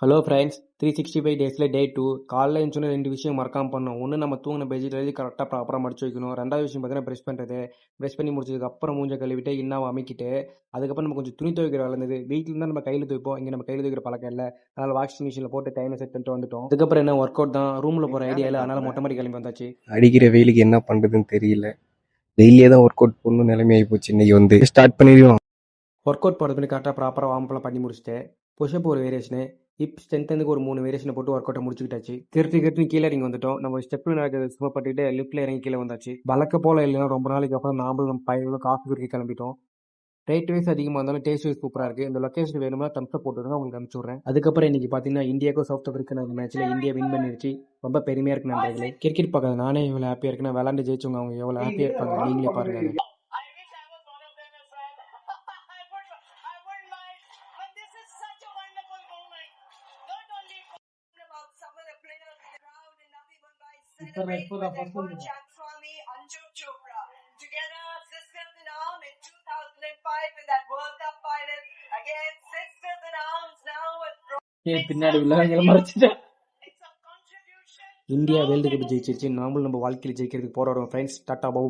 Hello friends, 365 டேஸில் டே 2 காலைல எழுந்துச்சோன்னே 2 விஷயம் மறக்காம பண்ணணும். ஒன்று நம்ம தூங்கின பெட்ஷீட் எழுதி கரெக்டாக ப்ராப்பராக மடிச்சு வைக்கணும். ரெண்டாவது விஷயம் பார்த்தீங்கன்னா ப்ரெஷ் பண்ணுறது. ப்ரெஷ் பண்ணி முடிச்சதுக்கப்புறம் மூஞ்ச கழுவிட்டு இன்னாவை அமைக்கிட்டு அதுக்கப்புறம் நம்ம கொஞ்சம் துணி துவைக்கிற வேலை இருந்தது. வீட்டில் இருந்தால் நம்ம கையில் துவைப்போம், இங்கே நம்ம கையில் துவைக்கிற பழக்கம் இல்லை. அதனால் வாஷிங் மிஷினில் போட்டு டைமை செட் பண்ணிட்டு வந்துட்டோம். அதுக்கப்புறம் என்ன ஒர்க் அவுட் தான், ரூமில் போகிற ஐடியா இல்லை, அதனால் மொட்டை மாடி கிளம்பி வந்தாச்சு. அடிக்கிற வெயிலுக்கு என்ன பண்றதுன்னு தெரியல. டெய்லியே தான் ஒர்க் அவுட் பண்ணணும் நிலைமை ஆகி போச்சு. இன்னைக்கு வந்து ஸ்டார்ட் பண்ணிடுவோம். ஒர்க் அவுட் போகிறது பண்ணி கரெக்டாக ப்ராப்பராக வார்ம்லாம் பண்ணி முடிச்சுட்டு புஷ்அப் ஒரு வேரியேஷனு, ஹிப் ஸ்ட்ரென்த்துக்கு ஒரு 3 வேரியேஷனை போட்டு ஒர்க் அவுட்டை முடிச்சுக்கிட்டாச்சு. திருப்பி கீழே இறங்கி வந்துட்டோம். நம்ம ஸ்டெப் நடக்கிறது சும்மா பண்ணிட்டு லிஃப்ட்டில் இறங்கி கீழே வந்தாச்சு. வழக்க போல இல்லைன்னா ரொம்ப நாளைக்கு அப்புறம் நாமளும் நம்ம பையனும் காஃபி குடிக்க கிளம்பிட்டோம். ரேட் வைஸ் அதிகமாக இருந்தாலும் டேஸ்ட் வைஸ் சூப்பராக இருக்குது. இந்த லொக்கேஷன் வேணும்னா தம்ஸ் அப் போட்டுருங்க, உங்களுக்கு அனுப்பிச்சி விட்றேன். அதுக்கப்புறம் இன்றைக்கி பார்த்தீங்கன்னா இந்தியாவுக்கும் சவுத் ஆஃப்ரிக்கா அந்த மேட்ச்சில் இந்தியா வின் பண்ணிருச்சு. ரொம்ப பெருமையாக இருக்கு நண்பர்களே. கிரிக்கெட் பார்க்காத நானே எவ்வளோ ஹாப்பியாக இருக்குன்னா விளாண்டு ஜெயிச்சவங்க அவங்க எவ்வளோ ஹாப்பியாக இருப்பாங்க நீங்களே பாருங்க. Together, sisters in arms in 2005 in that World Cup final. Again, sisters in arms now with பின்னாடி உள்ளவங்களை மறைச்சிட்டேன். இந்தியா வேர்ல்டு கப் ஜெயிச்சிருச்சு. நாமளும் நம்ம வாழ்க்கையில் ஜெயிக்கிறதுக்கு போராடுவோம் ஃப்ரெண்ட்ஸ். டாட்டா பாபு.